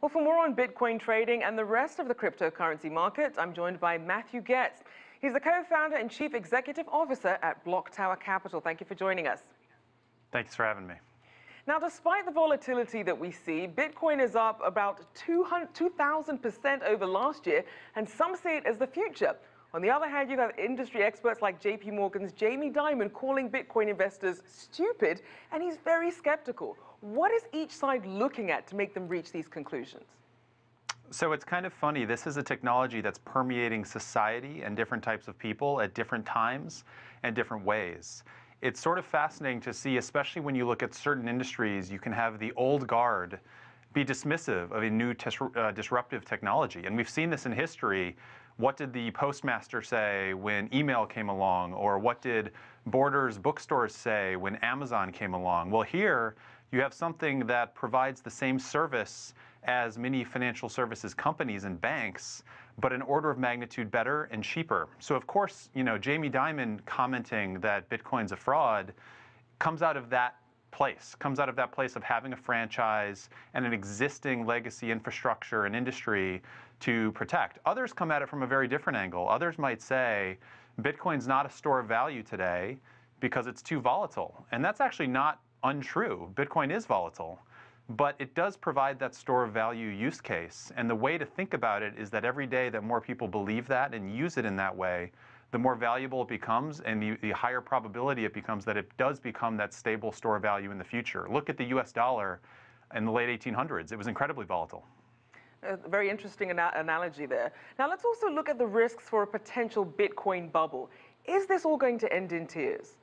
Well, for more on Bitcoin trading and the rest of the cryptocurrency market, I'm joined by Matthew Goetz. He's the co-founder and chief executive officer at BlockTower Capital. Thank you for joining us. Thanks for having me. Now, despite the volatility that we see, Bitcoin is up about 2,000% over last year, and some see it as the future. On the other hand, you have industry experts like JP Morgan's Jamie Dimon calling Bitcoin investors stupid, and he's very skeptical. What is each side looking at to make them reach these conclusions? So it's kind of funny. This is a technology that's permeating society and different types of people at different times and different ways. It's sort of fascinating to see, especially when you look at certain industries, you can have the old guard be dismissive of a new disruptive technology. And we've seen this in history. What did the postmaster say when email came along? Or what did Borders bookstores say when Amazon came along? Well, here you have something that provides the same service as many financial services companies and banks, but an order of magnitude better and cheaper. So of course, Jamie Dimon commenting that Bitcoin's a fraud comes out of that place, of having a franchise and an existing legacy infrastructure and industry to protect. Others come at it from a very different angle. Others might say Bitcoin's not a store of value today because it's too volatile. And that's actually not untrue. Bitcoin is volatile. But it does provide that store of value use case. And the way to think about it is that every day that more people believe that and use it in that way, the more valuable it becomes and the higher probability it becomes that it does become that stable store of value in the future. Look at the US dollar in the late 1800s. It was incredibly volatile. A very interesting analogy there. Now let's also look at the risks for a potential Bitcoin bubble. Is this all going to end in tears?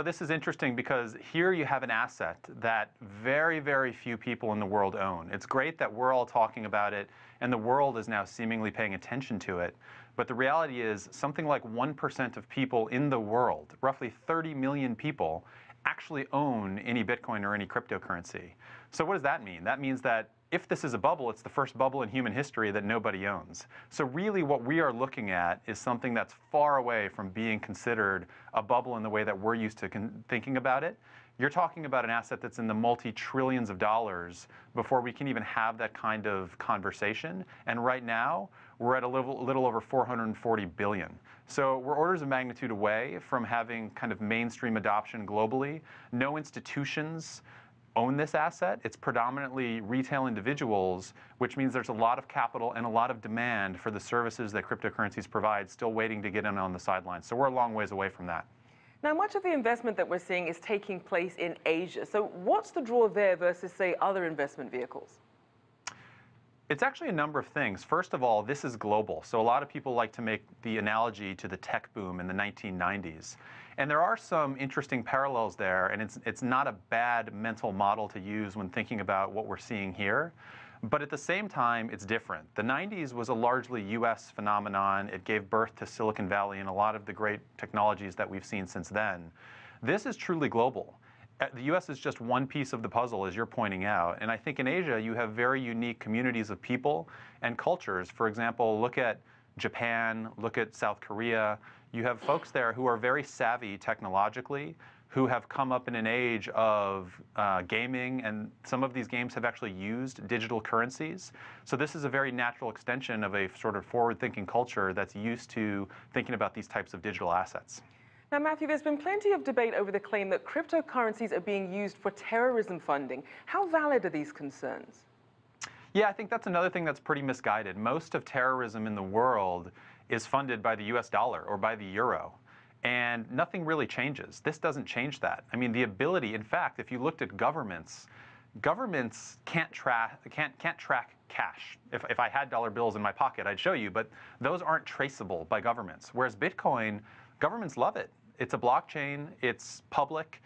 This is interesting because here you have an asset that very, very few people in the world own. It's great that we're all talking about it and the world is now seemingly paying attention to it. But the reality is something like 1% of people in the world, roughly 30 million people, actually own any Bitcoin or any cryptocurrency. So what does that mean? That means that if this is a bubble, it's the first bubble in human history that nobody owns. So really what we are looking at is something that's far away from being considered a bubble in the way that we're used to thinking about it. You're talking about an asset that's in the multi-trillions of dollars before we can even have that kind of conversation. And right now, we're at a little over 440 billion. So we're orders of magnitude away from having kind of mainstream adoption globally. No institutions own this asset. It's predominantly retail individuals, which means there's a lot of capital and a lot of demand for the services that cryptocurrencies provide, still waiting to get in on the sidelines. So we're a long ways away from that. Now, much of the investment that we're seeing is taking place in Asia. So what's the draw there versus, say, other investment vehicles? It's actually a number of things. First of all, this is global. So a lot of people like to make the analogy to the tech boom in the 1990s. And there are some interesting parallels there, and it's not a bad mental model to use when thinking about what we're seeing here. But at the same time, it's different. The 90s was a largely US phenomenon. It gave birth to Silicon Valley and a lot of the great technologies that we've seen since then. This is truly global. The US is just one piece of the puzzle, as you're pointing out. And I think in Asia, you have very unique communities of people and cultures. For example, look at Japan, look at South Korea. You have folks there who are very savvy technologically, who have come up in an age of gaming, and some of these games have actually used digital currencies. So this is a very natural extension of a sort of forward-thinking culture that's used to thinking about these types of digital assets. Now, Matthew, there's been plenty of debate over the claim that cryptocurrencies are being used for terrorism funding. How valid are these concerns? Yeah, I think that's another thing that's pretty misguided. Most of terrorism in the world is funded by the US dollar or by the euro. And nothing really changes. This doesn't change that. I mean, the ability, in fact, if you looked at governments can't track cash. If I had dollar bills in my pocket, I'd show you, but those aren't traceable by governments. Whereas Bitcoin, governments love it. It's a blockchain, it's public.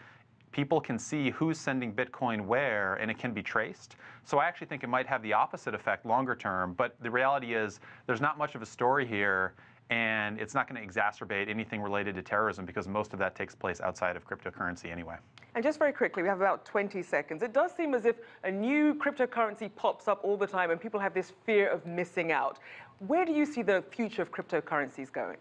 People can see who's sending Bitcoin where, and it can be traced. So I actually think it might have the opposite effect longer term, but the reality is there's not much of a story here, and it's not going to exacerbate anything related to terrorism because most of that takes place outside of cryptocurrency anyway. And just very quickly, we have about 20 seconds. It does seem as if a new cryptocurrency pops up all the time and people have this fear of missing out. Where do you see the future of cryptocurrencies going?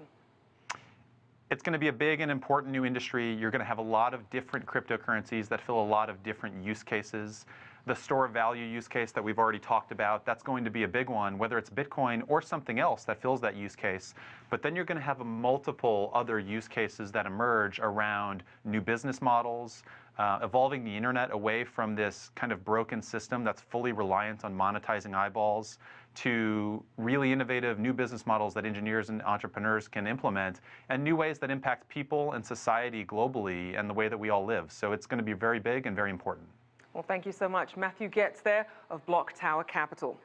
It's going to be a big and important new industry. You're going to have a lot of different cryptocurrencies that fill a lot of different use cases. The store of value use case that we've already talked about, that's going to be a big one, whether it's Bitcoin or something else that fills that use case. But then you're going to have multiple other use cases that emerge around new business models, evolving the internet away from this kind of broken system that's fully reliant on monetizing eyeballs to really innovative new business models that engineers and entrepreneurs can implement, and new ways that impact people and society globally and the way that we all live. So it's going to be very big and very important. Well, thank you so much. Matthew Goetz there of BlockTower Capital.